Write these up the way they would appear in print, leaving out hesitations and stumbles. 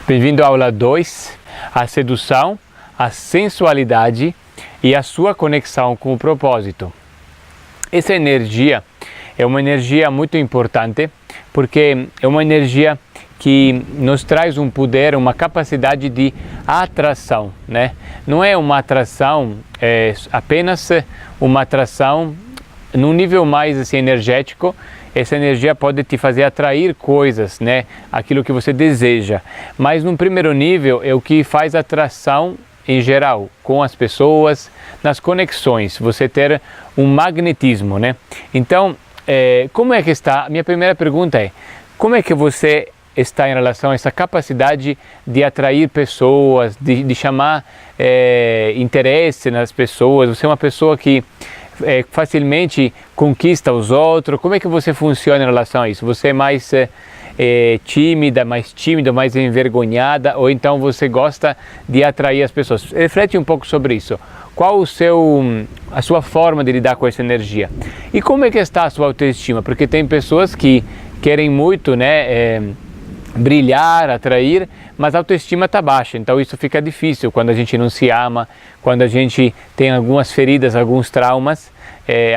Bem-vindo à aula 2, a sedução, a sensualidade e a sua conexão com o propósito. Essa energia é uma energia muito importante porque é uma energia que nos traz um poder, uma capacidade de atração, né? Não é uma atração, é apenas uma atração num nível mais assim, energético. Essa energia pode te fazer atrair coisas, né? Aquilo que você deseja. Mas num primeiro nível é o que faz atração em geral, com as pessoas, nas conexões, você ter um magnetismo, né? Então, como é que está? Minha primeira pergunta é, como é que você está em relação a essa capacidade de atrair pessoas, de chamar interesse nas pessoas? Você é uma pessoa que facilmente conquista os outros? Como é que você funciona em relação a isso? Você é mais tímida, mais envergonhada, ou então você gosta de atrair as pessoas? Reflete um pouco sobre isso. Qual a sua forma de lidar com essa energia? E como é que está a sua autoestima? Porque tem pessoas que querem muito, né, brilhar, atrair, mas a autoestima está baixa, então isso fica difícil quando a gente não se ama, quando a gente tem algumas feridas, alguns traumas,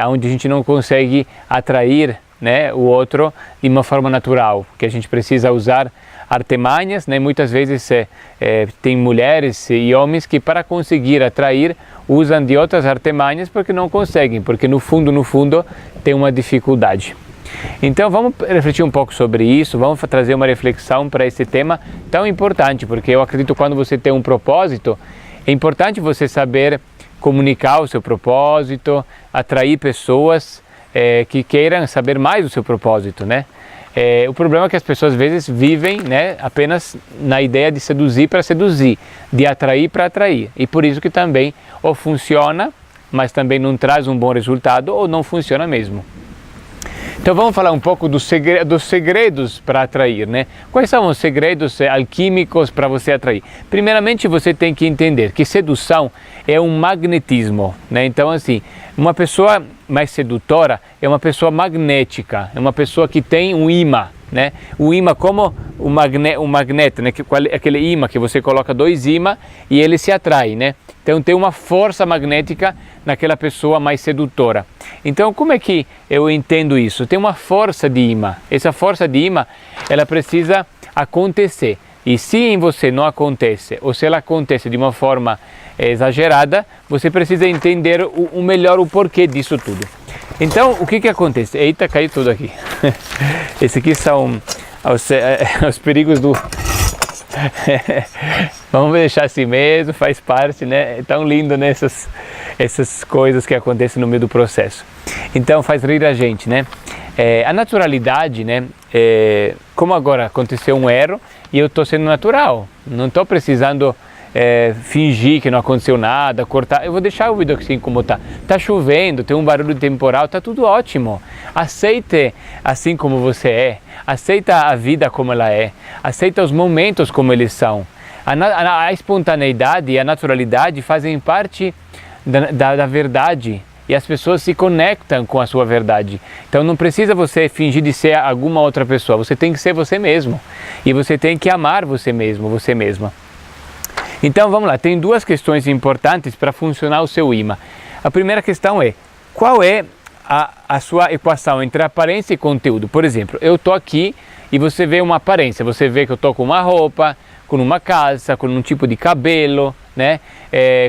onde a gente não consegue atrair, né, o outro de uma forma natural, que a gente precisa usar artimanhas, né? Muitas vezes tem mulheres e homens que para conseguir atrair usam de outras artimanhas porque não conseguem, porque no fundo tem uma dificuldade. Então vamos refletir um pouco sobre isso, vamos trazer uma reflexão para esse tema tão importante, porque eu acredito que quando você tem um propósito, é importante você saber comunicar o seu propósito, atrair pessoas que queiram saber mais do seu propósito, né? O problema é que as pessoas às vezes vivem, né, apenas na ideia de seduzir para seduzir, de atrair para atrair, e por isso que também ou funciona, mas também não traz um bom resultado, ou não funciona mesmo. Então vamos falar um pouco dos segredos para atrair, né? Quais são os segredos alquímicos para você atrair? Primeiramente, você tem que entender que sedução é um magnetismo, né? Então assim, uma pessoa mais sedutora é uma pessoa magnética, é uma pessoa que tem um imã, né? O imã como o magneto, né? Aquele imã que você coloca dois ímãs e ele se atrai, né? Então tem uma força magnética naquela pessoa mais sedutora. Então como é que eu entendo isso? Tem uma força de imã. Essa força de imã, ela precisa acontecer. E se em você não acontece, ou se ela acontece de uma forma exagerada, você precisa entender melhor o porquê disso tudo. Então o que acontece? Eita, caiu tudo aqui. Esse aqui são os perigos do... Vamos deixar assim mesmo, faz parte, né? É tão lindo, né? Essas coisas que acontecem no meio do processo. Então faz rir a gente, né? A naturalidade, né? Como agora aconteceu um erro e eu estou sendo natural, não estou precisando fingir que não aconteceu nada, cortar. Eu vou deixar o vídeo assim como está. Está chovendo, tem um barulho temporal, está tudo ótimo. Aceite assim como você é, aceita a vida como ela é, aceita os momentos como eles são. A espontaneidade e a naturalidade fazem parte da verdade e as pessoas se conectam com a sua verdade. Então não precisa você fingir de ser alguma outra pessoa, você tem que ser você mesmo e você tem que amar você mesmo, você mesma. Então vamos lá, tem duas questões importantes para funcionar o seu imã. A primeira questão é, qual é a sua equação entre aparência e conteúdo? Por exemplo, eu estou aqui e você vê uma aparência, você vê que eu estou com uma roupa, com uma calça, com um tipo de cabelo, né?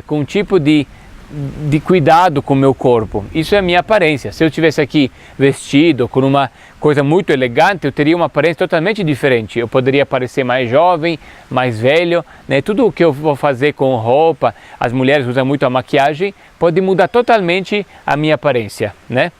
Com um tipo de cuidado com o meu corpo. Isso é a minha aparência. Se eu estivesse aqui vestido com uma coisa muito elegante, eu teria uma aparência totalmente diferente. Eu poderia parecer mais jovem, mais velho, né? Tudo o que eu vou fazer com roupa, as mulheres usam muito a maquiagem, pode mudar totalmente a minha aparência, né?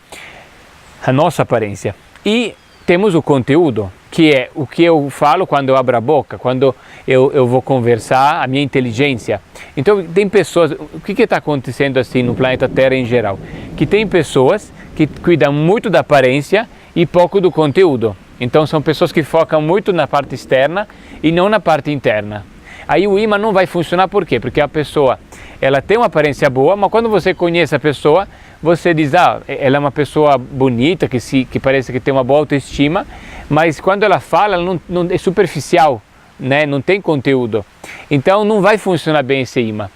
A nossa aparência. E temos o conteúdo, que é o que eu falo quando eu abro a boca, quando eu vou conversar, a minha inteligência. Então tem pessoas, o que está acontecendo assim no planeta Terra em geral? Que tem pessoas que cuidam muito da aparência e pouco do conteúdo. Então são pessoas que focam muito na parte externa e não na parte interna. Aí o imã não vai funcionar, por quê? Porque a pessoa, ela tem uma aparência boa, mas quando você conhece a pessoa, você diz, ela é uma pessoa bonita, que parece que tem uma boa autoestima, mas quando ela fala, ela não é superficial, né? Não tem conteúdo. Então não vai funcionar bem esse imã.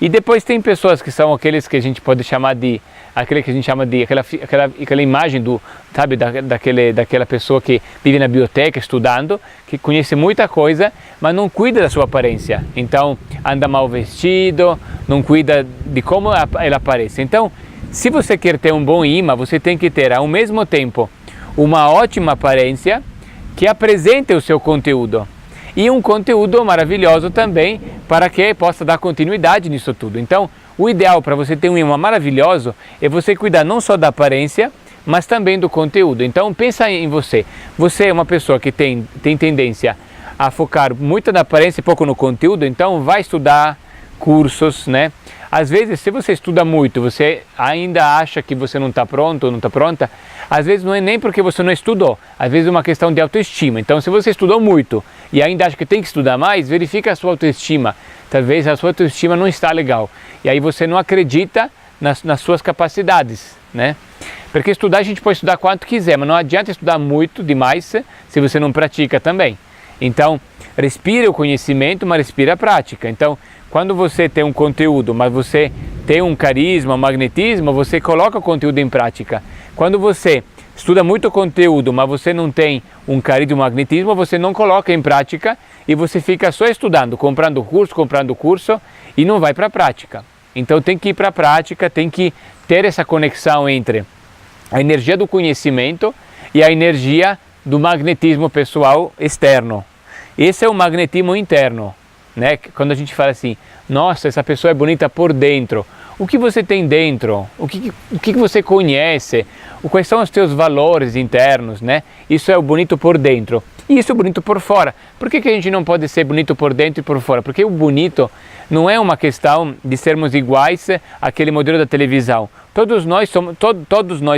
E depois tem pessoas que são aqueles que a gente pode chamar de aquela imagem do, sabe, daquela pessoa que vive na biblioteca estudando, que conhece muita coisa, mas não cuida da sua aparência. Então anda mal vestido, não cuida de como ela aparece. Então, se você quer ter um bom imã, você tem que ter ao mesmo tempo uma ótima aparência que apresente o seu conteúdo. E um conteúdo maravilhoso também para que possa dar continuidade nisso tudo. Então, o ideal para você ter um imã maravilhoso é você cuidar não só da aparência, mas também do conteúdo. Então, pensa em você. Você é uma pessoa que tem tendência a focar muito na aparência e pouco no conteúdo, então vai estudar cursos, né? Às vezes, se você estuda muito, você ainda acha que você não está pronto ou não está pronta, às vezes não é nem porque você não estudou, às vezes é uma questão de autoestima. Então, se você estudou muito e ainda acha que tem que estudar mais, verifica a sua autoestima. Talvez a sua autoestima não está legal. E aí você não acredita nas suas capacidades, né? Porque estudar, a gente pode estudar quanto quiser, mas não adianta estudar muito demais se você não pratica também. Então, respire o conhecimento, mas respire a prática. Então, quando você tem um conteúdo, mas você tem um carisma, um magnetismo, você coloca o conteúdo em prática. Quando você estuda muito conteúdo, mas você não tem um carisma, um magnetismo, você não coloca em prática e você fica só estudando, comprando curso e não vai para a prática. Então tem que ir para a prática, tem que ter essa conexão entre a energia do conhecimento e a energia do magnetismo pessoal externo. Esse é o magnetismo interno, né? Quando a gente fala assim, nossa, essa pessoa é bonita por dentro. O que você tem dentro? O que você conhece? Quais são os teus valores internos, né? Isso é o bonito por dentro. E isso é o bonito por fora. Por que a gente não pode ser bonito por dentro e por fora? Porque o bonito não é uma questão de sermos iguais àquele modelo da televisão. Todos nós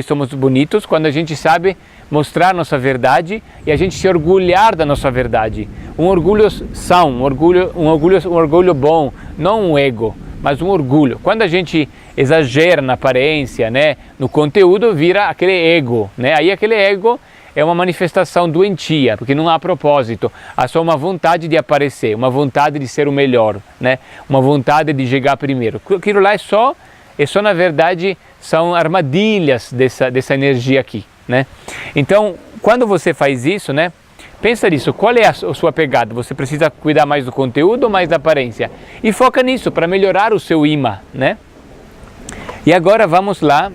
somos bonitos quando a gente sabe mostrar nossa verdade e a gente se orgulhar da nossa verdade. Um orgulho são, um orgulho bom, não um ego, mas um orgulho. Quando a gente exagera na aparência, né, no conteúdo, vira aquele ego, né? Aí aquele ego é uma manifestação doentia, porque não há propósito, há só uma vontade de aparecer, uma vontade de ser o melhor, né? Uma vontade de chegar primeiro. Aquilo lá é só na verdade, são armadilhas dessa energia aqui, né? Então, quando você faz isso, né? Pensa nisso, qual é a sua pegada? Você precisa cuidar mais do conteúdo ou mais da aparência? E foca nisso para melhorar o seu imã, né? E agora vamos lá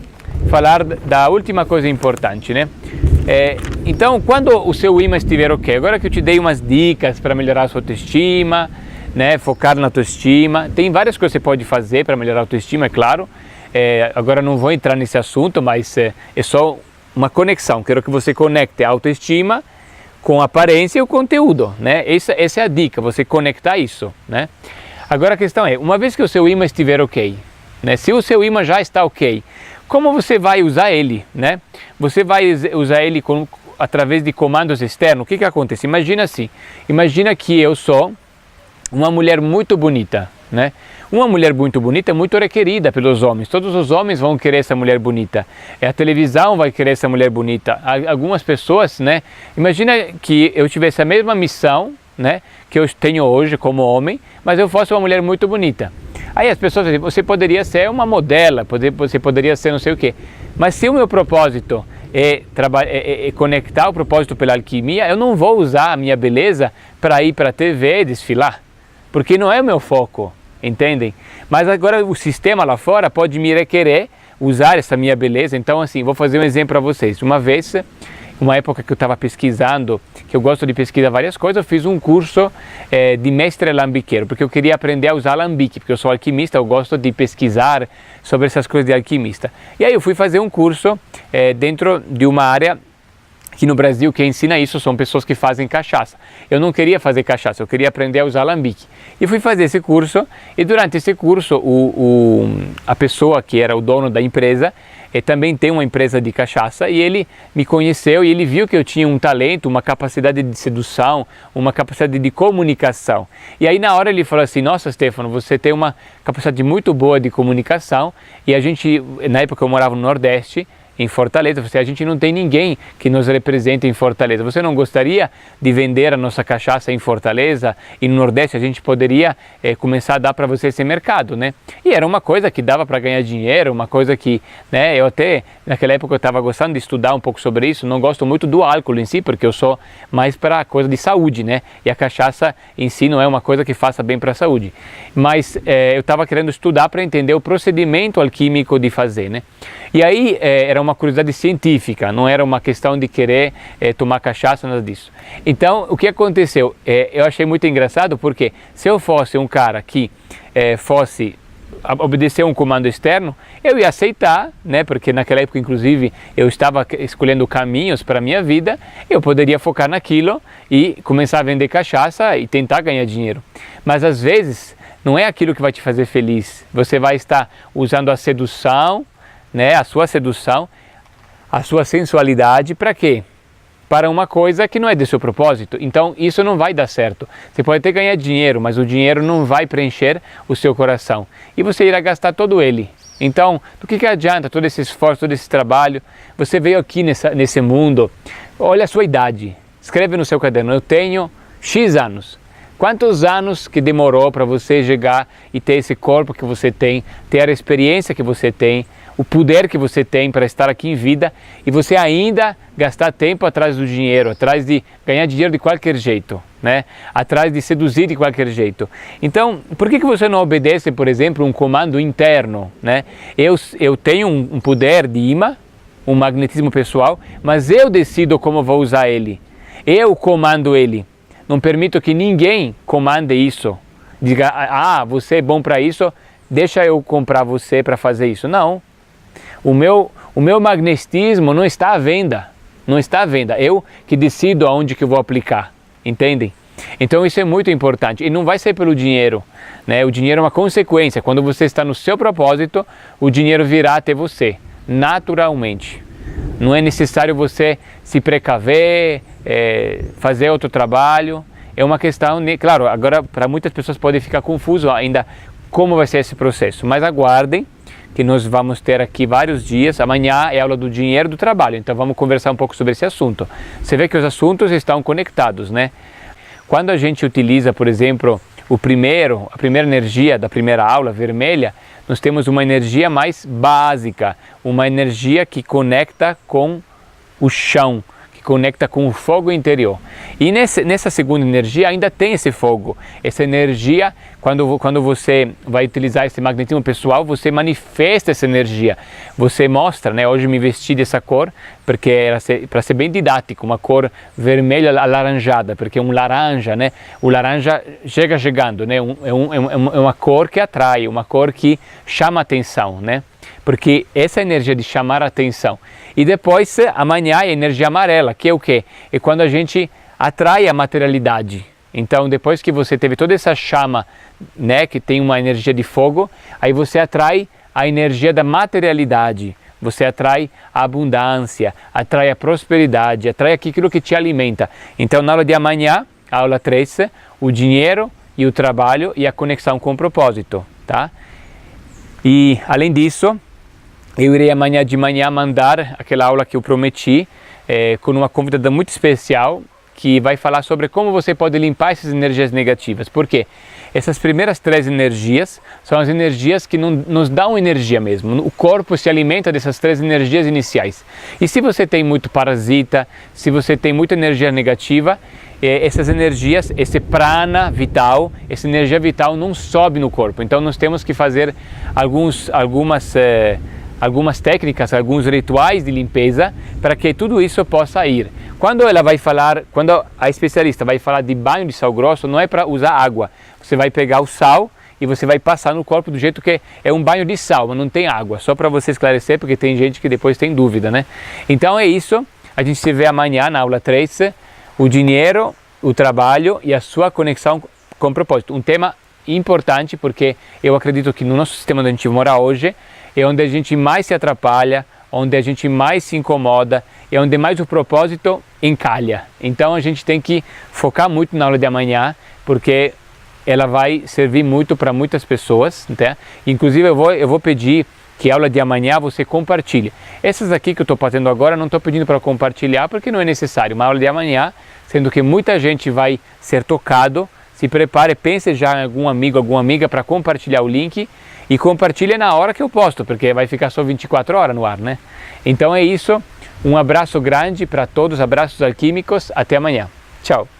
falar da última coisa importante, né? Então, quando o seu imã estiver ok, agora que eu te dei umas dicas para melhorar a sua autoestima, né, focar na autoestima, tem várias coisas que você pode fazer para melhorar a autoestima, é claro. Agora não vou entrar nesse assunto, mas é só uma conexão. Quero que você conecte a autoestima com a aparência e o conteúdo, né? Essa é a dica, você conectar isso, né? Agora a questão é, uma vez que o seu imã estiver ok, né? Se o seu imã já está ok, como você vai usar ele, né? Você vai usar ele através de comandos externos. O que acontece? Imagina assim, imagina que eu sou uma mulher muito bonita, né? Uma mulher muito bonita é muito requerida pelos homens. Todos os homens vão querer essa mulher bonita. A televisão vai querer essa mulher bonita. Algumas pessoas, né? Imagina que eu tivesse a mesma missão, né? Que eu tenho hoje como homem, mas eu fosse uma mulher muito bonita. Aí as pessoas dizem, você poderia ser uma modela, você poderia ser não sei o quê. Mas se o meu propósito é conectar o propósito pela alquimia, eu não vou usar a minha beleza para ir para a TV e desfilar. Porque não é o meu foco, entendem? Mas agora o sistema lá fora pode me requerer usar essa minha beleza. Então assim, vou fazer um exemplo para vocês. Uma vez, uma época que eu estava pesquisando, que eu gosto de pesquisar várias coisas, eu fiz um curso de mestre alambiqueiro, porque eu queria aprender a usar alambique, porque eu sou alquimista, eu gosto de pesquisar sobre essas coisas de alquimista. E aí eu fui fazer um curso dentro de uma área que no Brasil quem ensina isso são pessoas que fazem cachaça. Eu não queria fazer cachaça, eu queria aprender a usar alambique. E fui fazer esse curso, e durante esse curso a pessoa que era o dono da empresa também tem uma empresa de cachaça, e ele me conheceu e ele viu que eu tinha um talento, uma capacidade de sedução, uma capacidade de comunicação. E aí na hora ele falou assim, nossa Stefano, você tem uma capacidade muito boa de comunicação, e a gente, na época eu morava no Nordeste, em Fortaleza, a gente não tem ninguém que nos represente em Fortaleza. Você não gostaria de vender a nossa cachaça em Fortaleza e no Nordeste a gente poderia começar a dar para você esse mercado, né? E era uma coisa que dava para ganhar dinheiro, uma coisa que, né, eu até naquela época eu estava gostando de estudar um pouco sobre isso. Não gosto muito do álcool em si, porque eu sou mais para coisa de saúde, né? E a cachaça em si não é uma coisa que faça bem para a saúde. Mas eu estava querendo estudar para entender o procedimento alquímico de fazer, né? E aí era uma curiosidade científica, não era uma questão de querer tomar cachaça, nada disso. Então, o que aconteceu? Eu achei muito engraçado, porque se eu fosse um cara que fosse obedecer um comando externo, eu ia aceitar, né? Porque naquela época, inclusive, eu estava escolhendo caminhos para a minha vida, eu poderia focar naquilo e começar a vender cachaça e tentar ganhar dinheiro. Mas às vezes não é aquilo que vai te fazer feliz. Você vai estar usando a sedução, né? A sua sedução, a sua sensualidade, para quê? Para uma coisa que não é de seu propósito. Então isso não vai dar certo. Você pode até ganhar dinheiro, mas o dinheiro não vai preencher o seu coração. E você irá gastar todo ele. Então, do que adianta todo esse esforço, todo esse trabalho? Você veio aqui nesse mundo, olha a sua idade, escreve no seu caderno, eu tenho X anos. Quantos anos que demorou para você chegar e ter esse corpo que você tem, ter a experiência que você tem, o poder que você tem para estar aqui em vida, e você ainda gastar tempo atrás do dinheiro, atrás de ganhar dinheiro de qualquer jeito, né? Atrás de seduzir de qualquer jeito. Então, por que você não obedece, por exemplo, um comando interno, né? Eu tenho um poder de imã, um magnetismo pessoal, mas eu decido como vou usar ele. Eu comando ele. Não permito que ninguém comande isso. Diga, você é bom para isso, deixa eu comprar você para fazer isso. Não. O meu magnetismo não está à venda. Não está à venda. Eu que decido aonde que eu vou aplicar. Entendem? Então isso é muito importante. E não vai ser pelo dinheiro, né? O dinheiro é uma consequência. Quando você está no seu propósito, o dinheiro virá até você, naturalmente. Não é necessário você se precaver, fazer outro trabalho. É uma questão, claro, agora para muitas pessoas pode ficar confuso ainda como vai ser esse processo. Mas aguardem que nós vamos ter aqui vários dias. Amanhã é aula do dinheiro do trabalho, então vamos conversar um pouco sobre esse assunto. Você vê que os assuntos estão conectados, né? Quando a gente utiliza, por exemplo, a primeira energia da primeira aula, vermelha, nós temos uma energia mais básica, uma energia que conecta com o chão, que conecta com o fogo interior. E nessa segunda energia ainda tem esse fogo, essa energia. Quando você vai utilizar esse magnetismo pessoal, você manifesta essa energia, você mostra, né? Hoje me vesti dessa cor porque era para ser bem didático, uma cor vermelha alaranjada, porque é um laranja, né? O laranja chegando, né? É uma cor que atrai, uma cor que chama atenção, né? Porque essa energia de chamar a atenção. E depois, amanhã, é a energia amarela, que é o quê? É quando a gente atrai a materialidade. Então, depois que você teve toda essa chama, né, que tem uma energia de fogo, aí você atrai a energia da materialidade. Você atrai a abundância, atrai a prosperidade, atrai aquilo que te alimenta. Então, na aula de amanhã, aula 3, o dinheiro e o trabalho e a conexão com o propósito, tá? E, além disso, eu irei amanhã de manhã mandar aquela aula que eu prometi, com uma convidada muito especial, que vai falar sobre como você pode limpar essas energias negativas. Por quê? Essas primeiras 3 energias são as energias que nos dão energia mesmo. O corpo se alimenta dessas 3 energias iniciais. E se você tem muito parasita, se você tem muita energia negativa, essas energias, esse prana vital, essa energia vital não sobe no corpo. Então nós temos que fazer algumas técnicas, alguns rituais de limpeza para que tudo isso possa ir. Quando a especialista vai falar de banho de sal grosso, não é para usar água. Você vai pegar o sal e você vai passar no corpo do jeito que é um banho de sal, mas não tem água. Só para você esclarecer, porque tem gente que depois tem dúvida, né? Então é isso. A gente se vê amanhã na aula 3. O dinheiro, o trabalho e a sua conexão com o propósito. Um tema importante, porque eu acredito que no nosso sistema onde a gente mora hoje é onde a gente mais se atrapalha, onde a gente mais se incomoda, é onde mais o propósito encalha. Então a gente tem que focar muito na aula de amanhã, porque ela vai servir muito para muitas pessoas, né? Inclusive eu vou pedir que a aula de amanhã você compartilhe. Essas aqui que eu estou fazendo agora, não estou pedindo para compartilhar porque não é necessário. Uma aula de amanhã, sendo que muita gente vai ser tocado, se prepare, pense já em algum amigo, alguma amiga para compartilhar o link e compartilhe na hora que eu posto, porque vai ficar só 24 horas no ar, né? Então é isso, um abraço grande para todos, abraços alquímicos, até amanhã. Tchau!